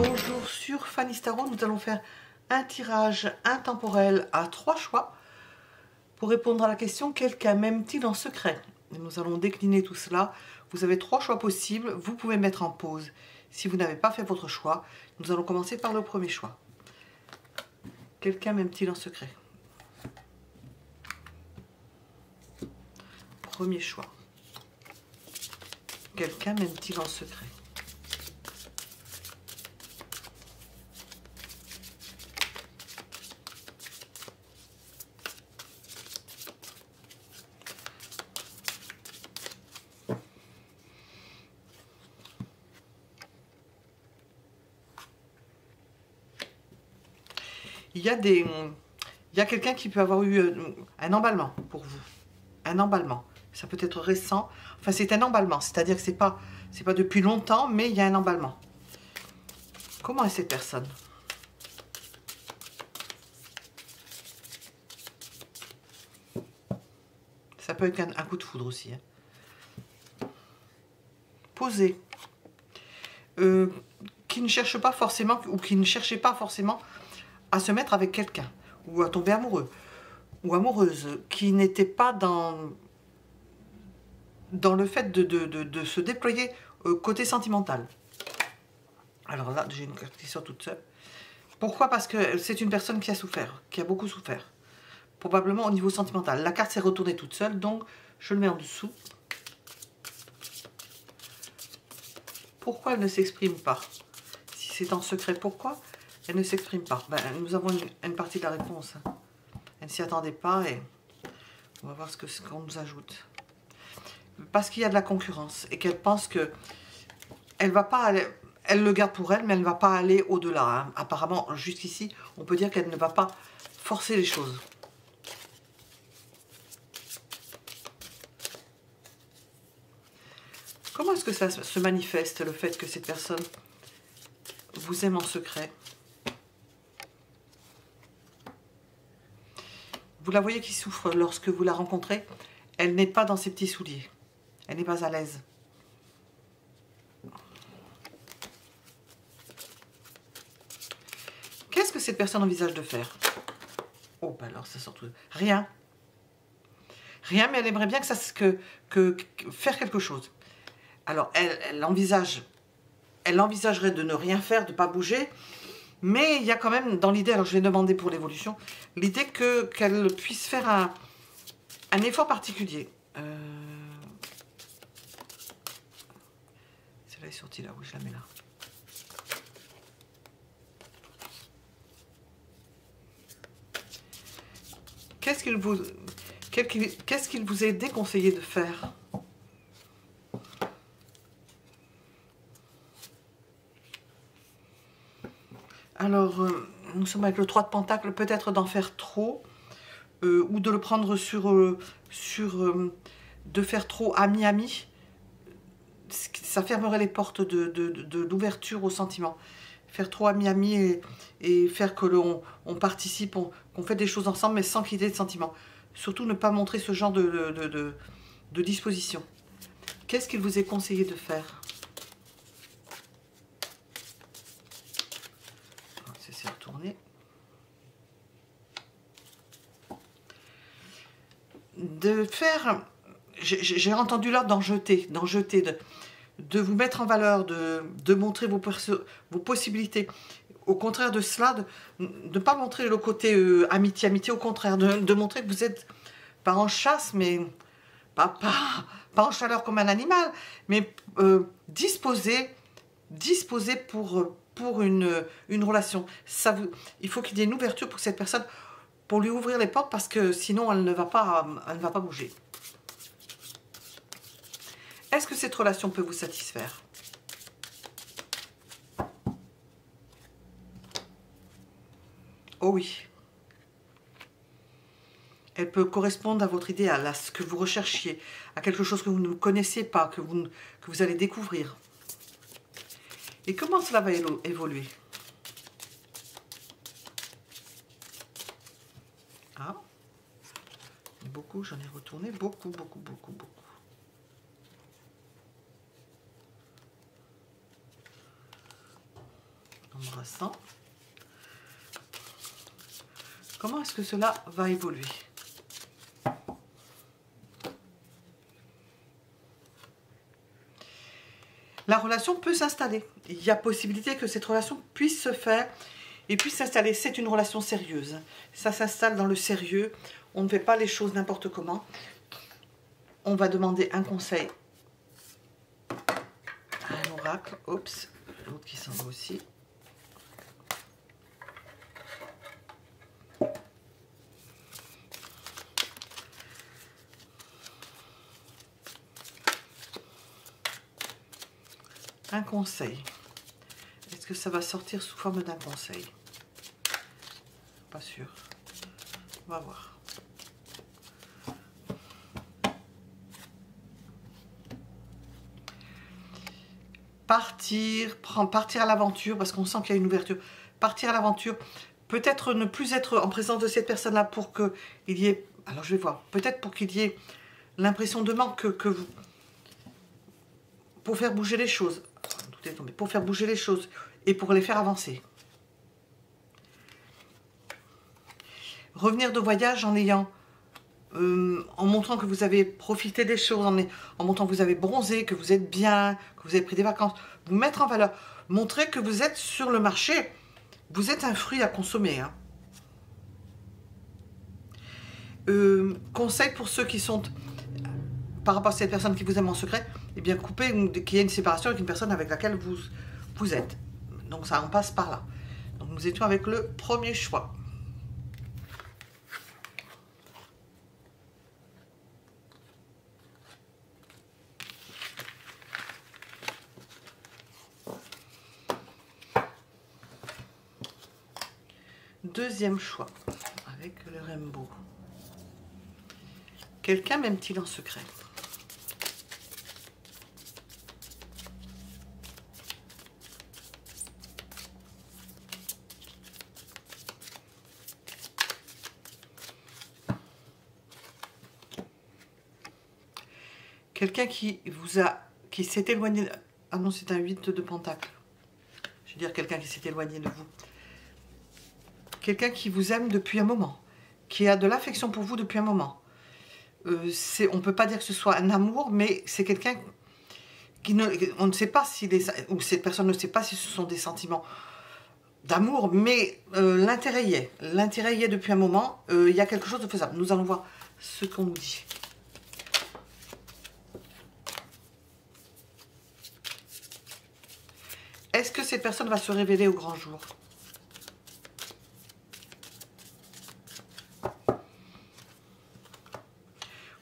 Bonjour sur Fanny Starot, nous allons faire un tirage intemporel à 3 choix pour répondre à la question quelqu'un m'aime-t-il en secret. Et nous allons décliner tout cela. Vous avez 3 choix possibles, vous pouvez mettre en pause si vous n'avez pas fait votre choix. Nous allons commencer par le premier choix. Quelqu'un m'aime-t-il en secret? Premier choix. Quelqu'un m'aime-t-il en secret? Il y a quelqu'un qui peut avoir eu un emballement pour vous. Un emballement. Ça peut être récent. Enfin, c'est un emballement. C'est-à-dire que c'est pas depuis longtemps, mais il y a un emballement. Comment est cette personne? Ça peut être un coup de foudre aussi. Hein. Posé. Qui ne cherche pas forcément, ou qui ne cherchait pas forcément à se mettre avec quelqu'un, ou à tomber amoureux, ou amoureuse, qui n'était pas dans le fait de se déployer côté sentimental. Alors là, j'ai une carte qui sort toute seule. Pourquoi? Parce que c'est une personne qui a souffert, qui a beaucoup souffert. Probablement au niveau sentimental. La carte s'est retournée toute seule, donc je le mets en dessous. Pourquoi elle ne s'exprime pas? Si c'est en secret, pourquoi elle ne s'exprime pas? Ben, nous avons une partie de la réponse. Elle ne s'y attendait pas et on va voir ce qu'on nous ajoute. Parce qu'il y a de la concurrence et qu'elle pense que elle va pas aller, elle le garde pour elle, mais elle ne va pas aller au-delà. Hein. Apparemment, jusqu'ici, on peut dire qu'elle ne va pas forcer les choses. Comment est-ce que ça se manifeste, le fait que cette personne vous aime en secret? Vous la voyez qui souffre lorsque vous la rencontrez. Elle n'est pas dans ses petits souliers. Elle n'est pas à l'aise. Qu'est-ce que cette personne envisage de faire? Oh, bah alors ça sort tout. Rien. Rien, mais elle aimerait bien que faire quelque chose. Alors, elle envisagerait de ne rien faire, de ne pas bouger, mais il y a quand même dans l'idée, alors je vais demander pour l'évolution, l'idée qu'elle puisse faire un effort particulier. Celle-là est sortie là, oui, je la mets là. Qu'est-ce qu'il vous est déconseillé de faire? Alors, nous sommes avec le 3 de Pentacle, peut-être d'en faire trop, ou de le prendre de faire trop ami-ami. Ça fermerait les portes de l'ouverture au sentiment. Faire trop ami-ami et faire que on participe, qu'on fait des choses ensemble, mais sans qu'il y ait de sentiments. Surtout ne pas montrer ce genre de disposition. Qu'est-ce qu'il vous est conseillé de faire? C'est retourné. De faire, j'ai entendu l'ordre d'en jeter, de vous mettre en valeur, de montrer vos possibilités. Au contraire de cela, de ne pas montrer le côté amitié, au contraire, de montrer que vous êtes pas en chasse, mais pas en chaleur comme un animal, mais disposé pour une relation. Il faut qu'il y ait une ouverture pour cette personne, pour lui ouvrir les portes, parce que sinon elle ne va pas bouger. Est-ce que cette relation peut vous satisfaire? Oh oui. Elle peut correspondre à votre idéal, à ce que vous recherchiez, à quelque chose que vous ne connaissiez pas, que vous allez découvrir. Et comment cela va évoluer? Ah, beaucoup, j'en ai retourné beaucoup. embrassant. Comment est-ce que cela va évoluer? La relation peut s'installer. Il y a possibilité que cette relation puisse se faire et puisse s'installer. C'est une relation sérieuse. Ça s'installe dans le sérieux. On ne fait pas les choses n'importe comment. On va demander un conseil à un oracle. Oups, l'autre qui s'en va aussi. Un conseil. Est-ce que ça va sortir sous forme d'un conseil? Pas sûr. On va voir. Partir à l'aventure, parce qu'on sent qu'il y a une ouverture. Partir à l'aventure, peut-être ne plus être en présence de cette personne-là pour qu'il y ait... Alors je vais voir, peut-être pour qu'il y ait l'impression de manque que vous... Pour faire bouger les choses. Tout est tombé. Pour faire bouger les choses et pour les faire avancer. Revenir de voyage en ayant... en montrant que vous avez profité des choses, en montrant que vous avez bronzé, que vous êtes bien, que vous avez pris des vacances, vous mettre en valeur, montrer que vous êtes sur le marché, vous êtes un fruit à consommer. Hein. Conseil pour ceux qui sont, par rapport à cette personne qui vous aime en secret, eh bien coupez, qu'il y ait une séparation avec une personne avec laquelle vous êtes. Donc ça en passe par là. Donc nous étions avec le premier choix. Deuxième choix, avec le rainbow. Quelqu'un m'aime-t-il en secret? Quelqu'un qui s'est éloigné... Ah non, c'est un 8 de pentacle. Je veux dire quelqu'un qui s'est éloigné de vous. Quelqu'un qui vous aime depuis un moment, qui a de l'affection pour vous depuis un moment. On ne peut pas dire que ce soit un amour, mais c'est quelqu'un qui ne... On ne sait pas si... ou cette personne ne sait pas si ce sont des sentiments d'amour, mais l'intérêt y est. L'intérêt y est depuis un moment. Il y a quelque chose de faisable. Nous allons voir ce qu'on nous dit. Est-ce que cette personne va se révéler au grand jour?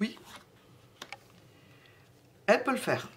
Oui. Elle peut le faire.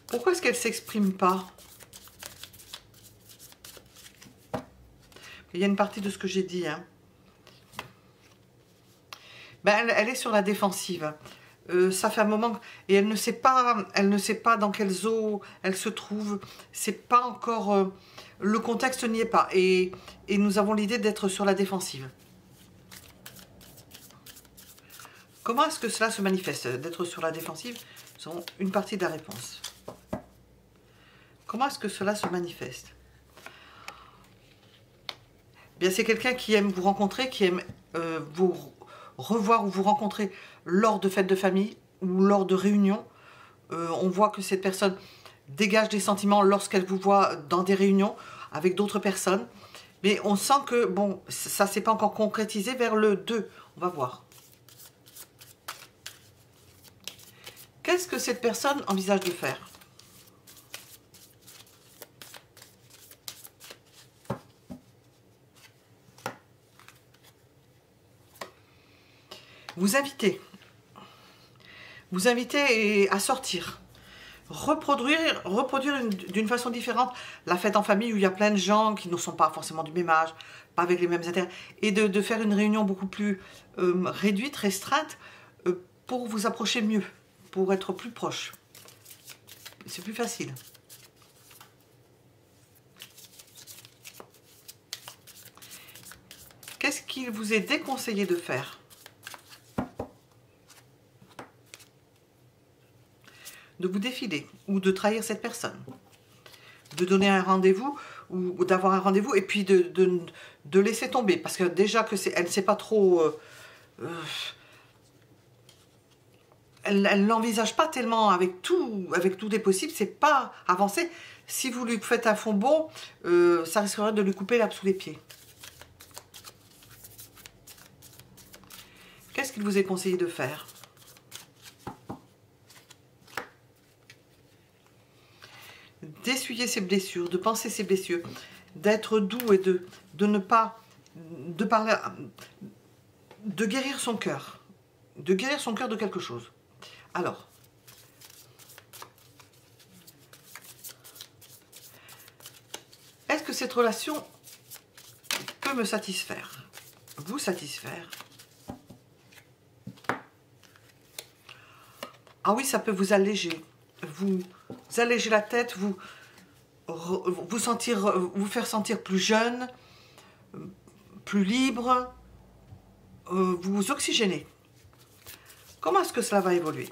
Pourquoi est-ce qu'elle ne s'exprime pas? Il y a une partie de ce que j'ai dit. Hein. Ben, elle est sur la défensive. Ça fait un moment et elle ne sait pas dans quelles eaux elle se trouve. C'est pas encore le contexte n'y est pas et nous avons l'idée d'être sur la défensive. Comment est-ce que cela se manifeste? D'être sur la défensive, c'est une partie de la réponse. Comment est-ce que cela se manifeste? Bien, c'est quelqu'un qui aime vous rencontrer, qui aime vous revoir ou vous rencontrer lors de fêtes de famille ou lors de réunions. On voit que cette personne dégage des sentiments lorsqu'elle vous voit dans des réunions avec d'autres personnes. Mais on sent que, bon, ça ne s'est pas encore concrétisé vers le 2. On va voir. Qu'est-ce que cette personne envisage de faire? Vous invitez à sortir, reproduire d'une façon différente la fête en famille où il y a plein de gens qui ne sont pas forcément du même âge, pas avec les mêmes intérêts, et de faire une réunion beaucoup plus réduite, restreinte, pour vous approcher mieux, pour être plus proche. C'est plus facile. Qu'est-ce qu'il vous est déconseillé de faire? de vous défiler ou de trahir cette personne. De donner un rendez-vous ou d'avoir un rendez-vous et puis de laisser tomber. Parce que déjà que elle ne sait pas trop... elle n'envisage pas tellement avec tout des possibles, c'est pas avancé. Si vous lui faites un fond bon, ça risquerait de lui couper l'herbe sous les pieds. Qu'est-ce qu'il vous est conseillé de faire? D'essuyer ses blessures, de penser ses blessures, d'être doux et de ne pas... de parler... de guérir son cœur. De guérir son cœur de quelque chose. Alors, est-ce que cette relation peut me satisfaire? Vous satisfaire? Ah oui, ça peut vous alléger. Vous alléger la tête, vous faire sentir plus jeune, plus libre, vous oxygéner. Comment est-ce que cela va évoluer?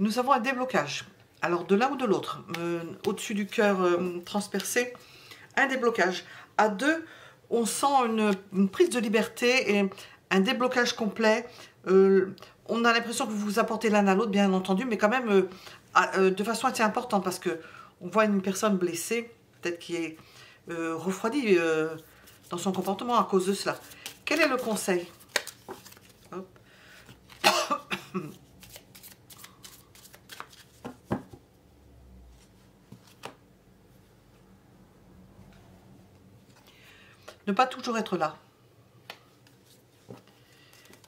Nous avons un déblocage. Alors, de l'un ou de l'autre, au-dessus du cœur transpercé, un déblocage. À deux, on sent une prise de liberté et un déblocage complet. On a l'impression que vous vous apportez l'un à l'autre, bien entendu, mais quand même de façon assez importante, parce que on voit une personne blessée, peut-être qui est refroidie dans son comportement à cause de cela. Quel est le conseil? Hop. Ne pas toujours être là.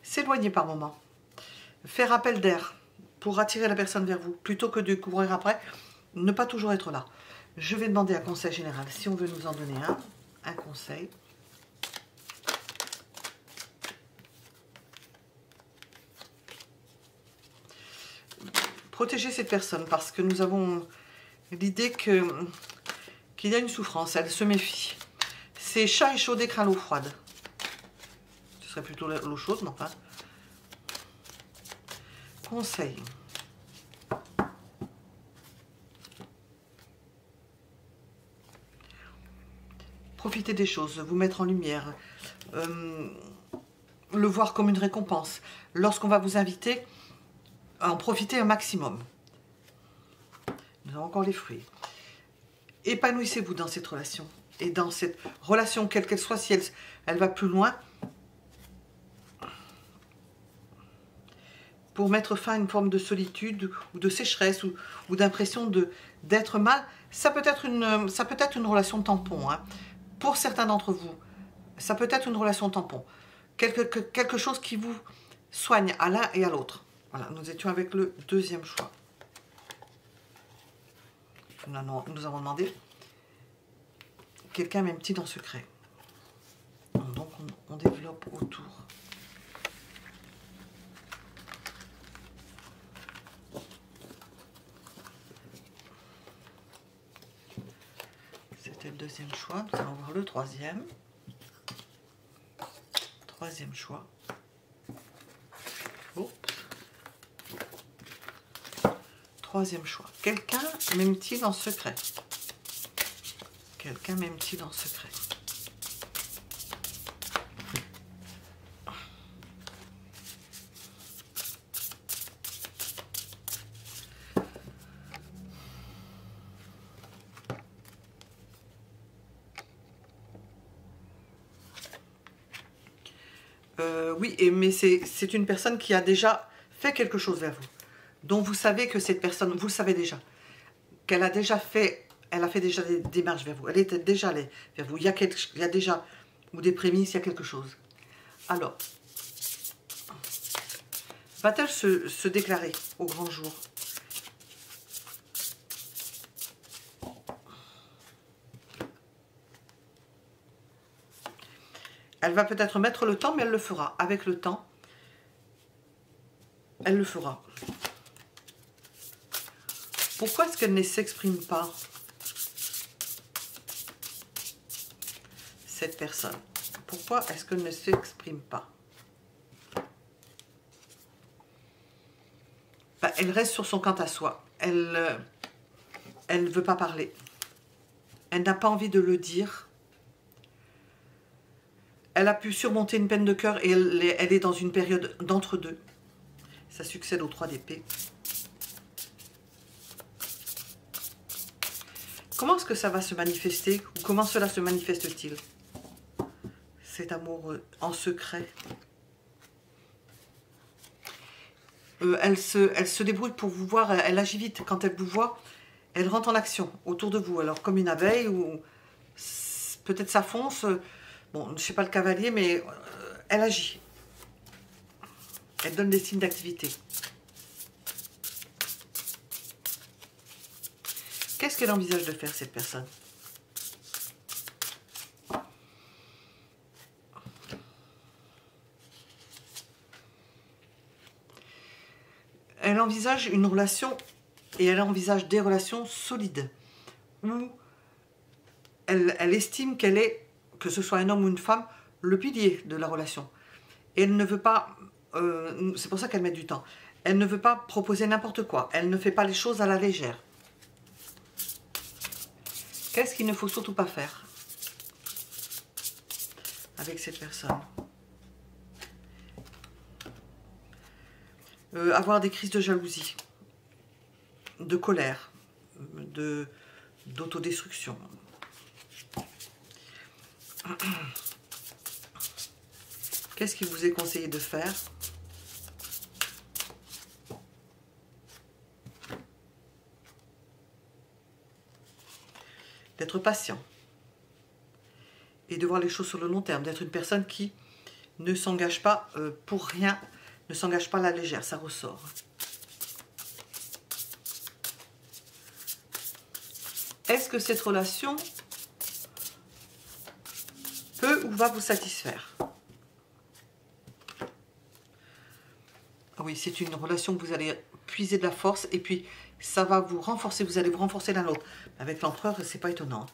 S'éloigner par moment. Faire appel d'air pour attirer la personne vers vous, plutôt que de courir après. Ne pas toujours être là. Je vais demander un conseil général, si on veut nous en donner un conseil. Protéger cette personne, parce que nous avons l'idée qu'il y a une souffrance, elle se méfie. C'est chat échaudé craint l'eau froide. Ce serait plutôt l'eau chaude, mais enfin. Conseil. Profiter des choses, vous mettre en lumière, le voir comme une récompense. Lorsqu'on va vous inviter, en profiter un maximum. Nous avons encore les fruits. Épanouissez-vous dans cette relation. Et dans cette relation, quelle qu'elle soit, si elle va plus loin, pour mettre fin à une forme de solitude ou de sécheresse ou d'impression d'être mal, ça peut être une relation tampon. Hein. Pour certains d'entre vous, ça peut être une relation tampon. Quelque chose qui vous soigne à l'un et à l'autre. Voilà, nous étions avec le deuxième choix. Nous avons demandé quelqu'un m'aime-t-il en secret. Donc on développe autour. C'était le deuxième choix. Nous allons voir le troisième. Troisième choix. Oh. Troisième choix. Quelqu'un m'aime-t-il en secret? Quelqu'un m'aime-t-il en secret? Oui, mais c'est une personne qui a déjà fait quelque chose vers vous. Dont vous savez que cette personne, vous le savez déjà, qu'elle a déjà fait, elle a fait déjà des démarches vers vous. Elle était déjà allée vers vous. Il y a déjà, ou des prémices, il y a quelque chose. Alors, va-t-elle se déclarer au grand jour? Elle va peut-être mettre le temps, mais elle le fera. Avec le temps, elle le fera. Pourquoi est-ce qu'elle ne s'exprime pas? cette personne? Pourquoi est-ce qu'elle ne s'exprime pas? Ben, elle reste sur son quant à soi. Elle ne veut pas parler. Elle n'a pas envie de le dire. Elle a pu surmonter une peine de cœur et elle est dans une période d'entre-deux. Ça succède aux 3 d'épée. Comment est-ce que ça va se manifester? Ou comment cela se manifeste-t-il? Cet amour en secret. Elle se débrouille pour vous voir, elle agit vite. Quand elle vous voit, elle rentre en action autour de vous. Alors comme une abeille, ou peut-être ça fonce. Bon, je ne sais pas le cavalier, mais elle agit. Elle donne des signes d'activité. Qu'est-ce qu'elle envisage de faire, cette personne? Elle envisage une relation, et elle envisage des relations solides, où elle estime qu'elle est, que ce soit un homme ou une femme, le pilier de la relation. Et elle ne veut pas, c'est pour ça qu'elle met du temps, elle ne veut pas proposer n'importe quoi, elle ne fait pas les choses à la légère. Qu'est-ce qu'il ne faut surtout pas faire avec cette personne? Avoir des crises de jalousie, de colère, d'autodestruction. Qu'est-ce qu'il vous est conseillé de faire? D'être patient et de voir les choses sur le long terme, d'être une personne qui ne s'engage pas pour rien, ne s'engage pas à la légère, ça ressort. Est-ce que cette relation peut ou va vous satisfaire? Ah oui, c'est une relation que vous allez puiser de la force et puis ça va vous renforcer, vous allez vous renforcer l'un l'autre. Avec l'empereur, c'est pas étonnant.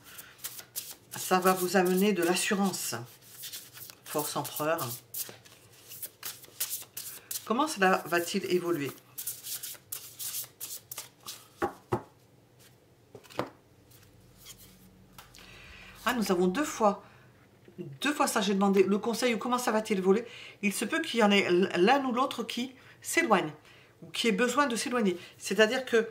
Ça va vous amener de l'assurance. Force empereur. Comment cela va-t-il évoluer? Ah, nous avons deux fois ça, j'ai demandé le conseil ou comment ça va-t-il évoluer. Il se peut qu'il y en ait l'un ou l'autre qui s'éloigne ou qui ait besoin de s'éloigner. C'est-à-dire que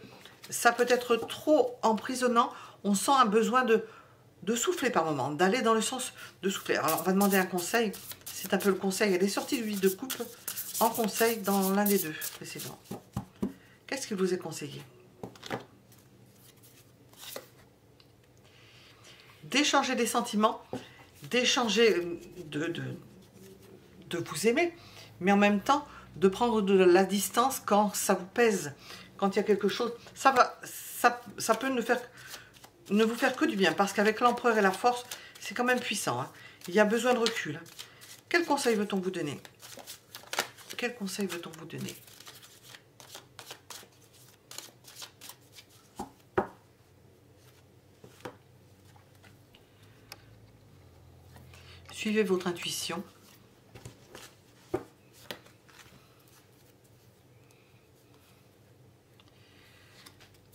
ça peut être trop emprisonnant. On sent un besoin de souffler par moment, d'aller dans le sens de souffler. Alors, on va demander un conseil. C'est un peu le conseil. Elle est sortie de l'huile de couple en conseil dans l'un des deux précédents. Qu'est-ce qu'il vous est conseillé? D'échanger des sentiments, d'échanger, de vous aimer, mais en même temps de prendre de la distance quand ça vous pèse, quand il y a quelque chose, ça peut ne vous faire que du bien, parce qu'avec l'empereur et la force, c'est quand même puissant, hein. Il y a besoin de recul. Quel conseil veut-on vous donner? Quel conseil veut-on vous donner? Suivez votre intuition.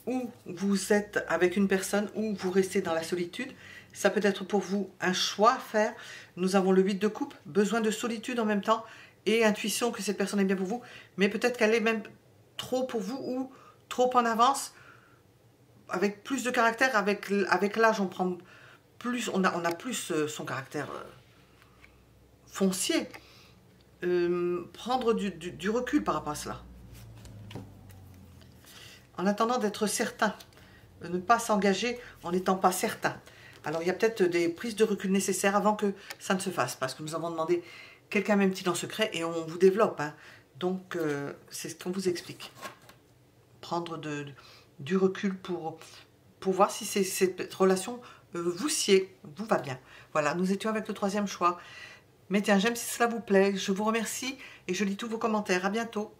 Ou vous êtes avec une personne, ou vous restez dans la solitude. Ça peut être pour vous un choix à faire. Nous avons le 8 de coupe, besoin de solitude en même temps, et intuition que cette personne est bien pour vous, mais peut-être qu'elle est même trop pour vous, ou trop en avance, avec plus de caractère. Avec l'âge, on prend plus, on a plus son caractère foncier. Prendre du recul par rapport à cela. En attendant d'être certain, ne pas s'engager en n'étant pas certain. Alors il y a peut-être des prises de recul nécessaires avant que ça ne se fasse, parce que nous avons demandé quelqu'un même-t-il en secret et on vous développe, hein. Donc c'est ce qu'on vous explique. Prendre du recul pour voir si cette relation vous sied, vous va bien. Voilà, nous étions avec le 3e choix. Mettez un j'aime si cela vous plaît. Je vous remercie et je lis tous vos commentaires. À bientôt.